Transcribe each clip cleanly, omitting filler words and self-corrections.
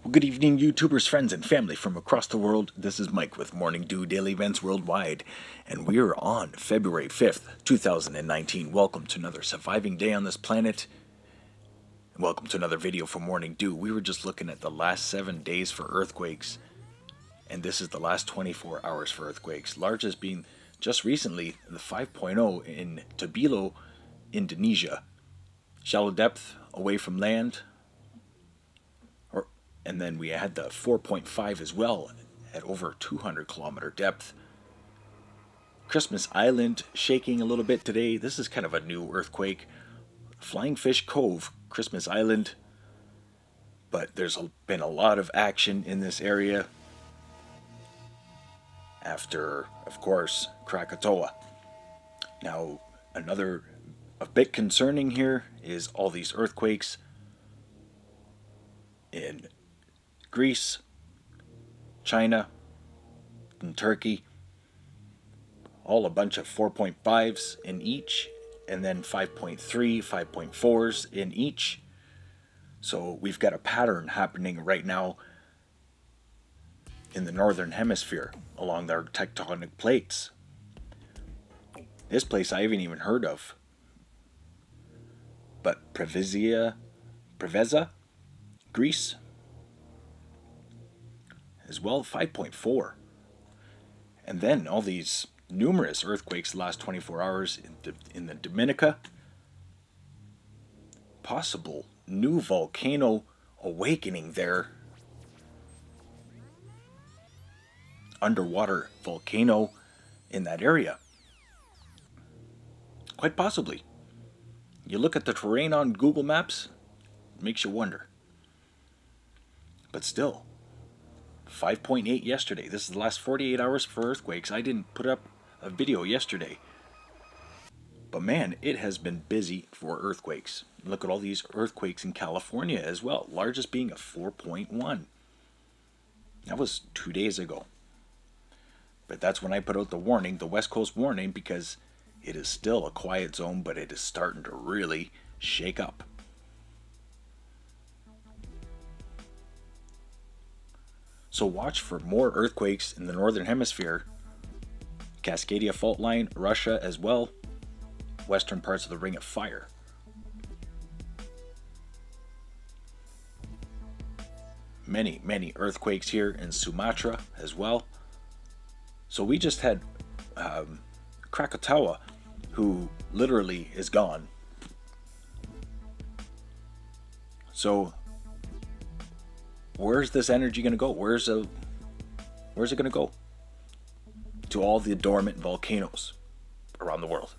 Good evening, YouTubers, friends, and family from across the world. This is Mike with Morning Dew Daily Events Worldwide, and we are on February 5th, 2019. Welcome to another surviving day on this planet. Welcome to another video from Morning Dew. We were just looking at the last 7 days for earthquakes, and this is the last 24 hours for earthquakes. Largest being just recently the 5.0 in D.E.W, Indonesia. Shallow depth, away from land. And then we had the 4.5 as well at over 200-kilometer depth. Christmas Island shaking a little bit today. This is kind of a new earthquake. Flying Fish Cove, Christmas Island. But there's been a lot of action in this area after, of course, Krakatoa. Now, a bit concerning here is all these earthquakes in Greece, China, and Turkey. All a bunch of 4.5s in each, and then 5.3, 5.4s in each. So we've got a pattern happening right now in the northern hemisphere along their tectonic plates. This place I haven't even heard of. But Preveza, Greece, as well, 5.4. And then all these numerous earthquakes the last 24 hours in the Dominica. Possible new volcano awakening there. Underwater volcano in that area. Quite possibly. You look at the terrain on Google Maps, it makes you wonder. But still, 5.8 yesterday. This is the last 48 hours for earthquakes. I didn't put up a video yesterday. But man, it has been busy for earthquakes. Look at all these earthquakes in California as well. Largest being a 4.1. That was 2 days ago. But that's when I put out the warning, the West Coast warning, because it is still a quiet zone, but it is starting to really shake up. So watch for more earthquakes in the northern hemisphere. Cascadia fault line, Russia as well. Western parts of the Ring of Fire. Many earthquakes here in Sumatra as well. So we just had Krakatoa, who literally is gone. So where's this energy going to go? Where's it going to go? To all the dormant volcanoes around the world.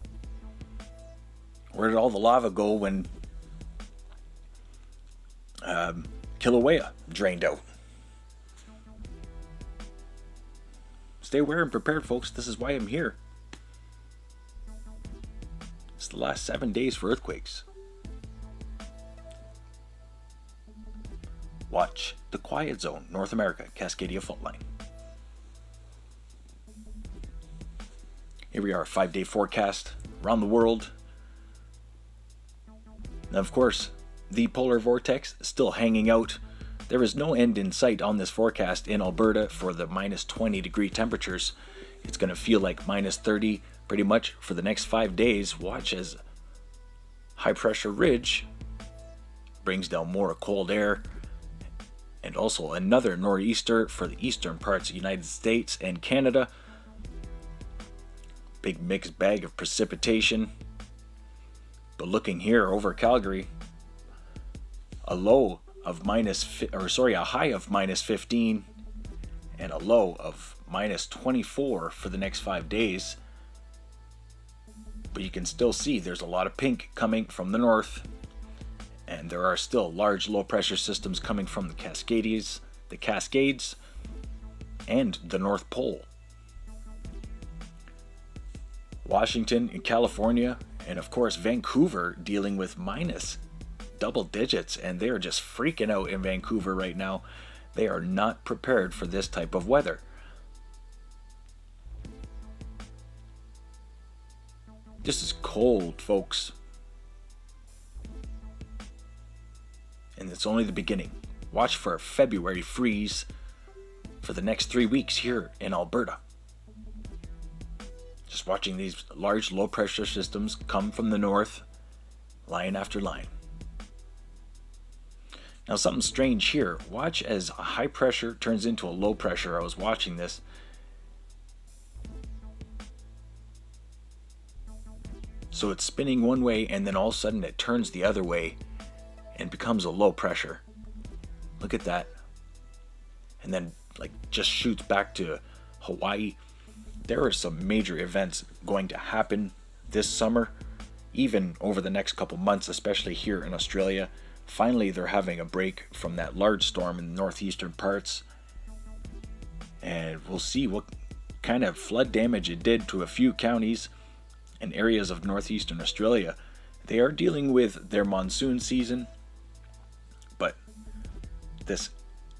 Where did all the lava go when Kilauea drained out? Stay aware and prepared, folks. This is why I'm here. It's the last 7 days for earthquakes. Watch the quiet zone, North America, Cascadia fault line. Here we are, 5-day forecast around the world. Now, of course, the polar vortex still hanging out. There is no end in sight on this forecast in Alberta for the minus 20-degree temperatures. It's going to feel like minus 30 pretty much for the next 5 days. Watch as high pressure ridge brings down more cold air. And also another nor'easter for the eastern parts of the United States and Canada. Big mixed bag of precipitation. But looking here over Calgary, a high of minus 15 and a low of minus 24 for the next 5 days. But you can still see there's a lot of pink coming from the north. And there are still large low pressure systems coming from the Cascades, and the North Pole. Washington and California, and of course Vancouver dealing with minus double digits, and they are just freaking out in Vancouver right now. They are not prepared for this type of weather. This is cold, folks. And it's only the beginning. Watch for a February freeze for the next 3 weeks here in Alberta. Just watching these large low pressure systems come from the north, line after line. Now something strange here. Watch as a high pressure turns into a low pressure. I was watching this. So it's spinning one way, and then all of a sudden it turns the other way and becomes a low pressure. Look at that. And then like just shoots back to Hawaii. There are some major events going to happen this summer, even over the next couple months, especially here in Australia. Finally, they're having a break from that large storm in the northeastern parts. And we'll see what kind of flood damage it did to a few counties and areas of northeastern Australia. They are dealing with their monsoon season, but this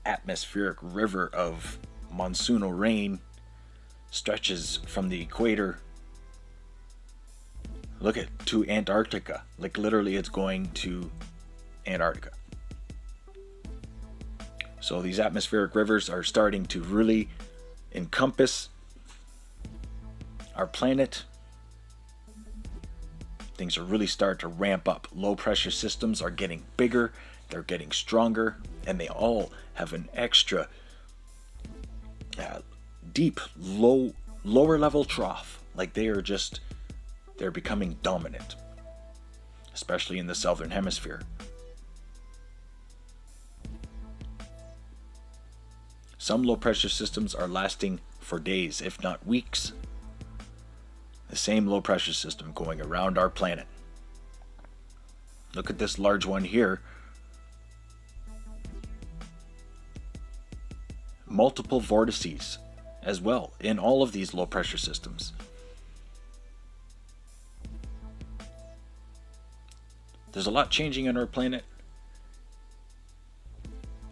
atmospheric river of monsoonal rain stretches from the equator, look at, to Antarctica. Like literally it's going to Antarctica. So these atmospheric rivers are starting to really encompass our planet. Things are really starting to ramp up. Low pressure systems are getting bigger, they're getting stronger, and they all have an extra deep, lower level trough. Like they're becoming dominant, especially in the southern hemisphere. Some low pressure systems are lasting for days, if not weeks. The same low pressure system going around our planet. Look at this large one here. Multiple vortices as well in all of these low pressure systems. There's a lot changing on our planet,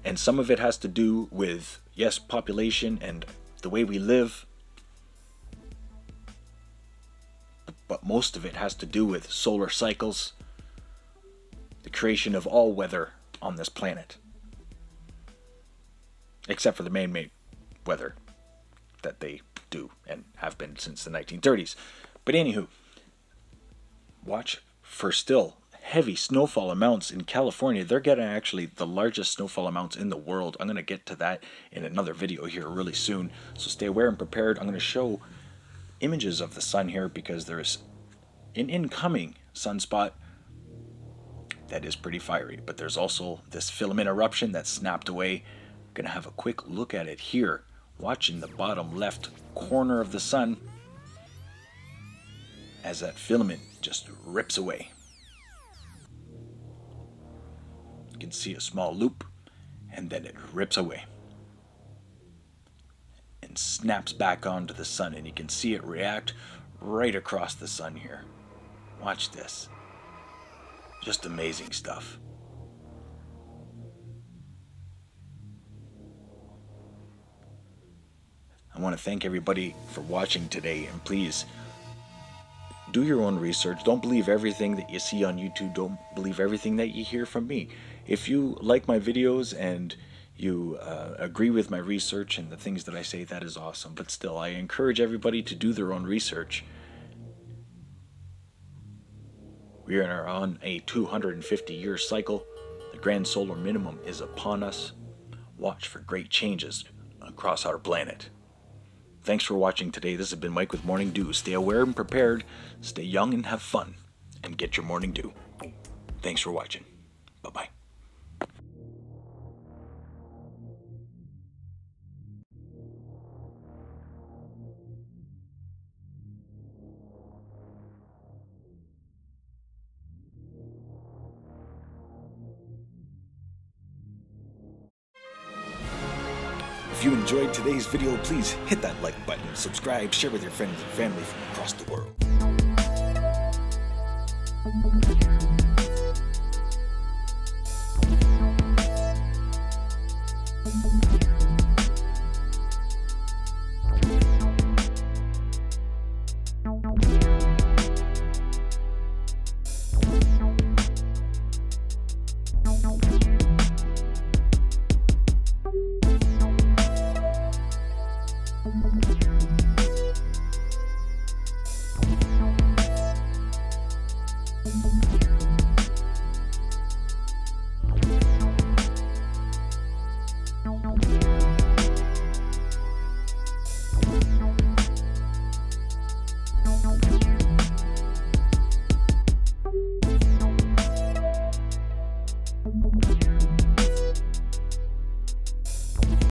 and some of it has to do with, yes, population and the way we live, but most of it has to do with solar cycles, the creation of all weather on this planet, except for the man-made weather that they do and have been since the 1930s. But anywho, watch for still heavy snowfall amounts in California. They're getting actually the largest snowfall amounts in the world. I'm going to get to that in another video here really soon, so stay aware and prepared. I'm going to show images of the sun here because there's an incoming sunspot that is pretty fiery, but there's also this filament eruption that snapped away. I'm going to have a quick look at it here, watching the bottom left corner of the sun as that filament just rips away. You can see a small loop, and then it rips away and snaps back onto the sun, and you can see it react right across the sun here. Watch this. Just amazing stuff. I want to thank everybody for watching today, and please do your own research. Don't believe everything that you see on YouTube. Don't believe everything that you hear from me. If you like my videos and you agree with my research and the things that I say, that is awesome. But still, I encourage everybody to do their own research. We are on a 250-year cycle. The grand solar minimum is upon us. Watch for great changes across our planet. Thanks for watching today. This has been Mike with Morning Dew. Stay aware and prepared. Stay young and have fun. And get your morning dew. Thanks for watching. Bye-bye. If you enjoyed today's video, please hit that like button, subscribe, share with your friends and family from across the world.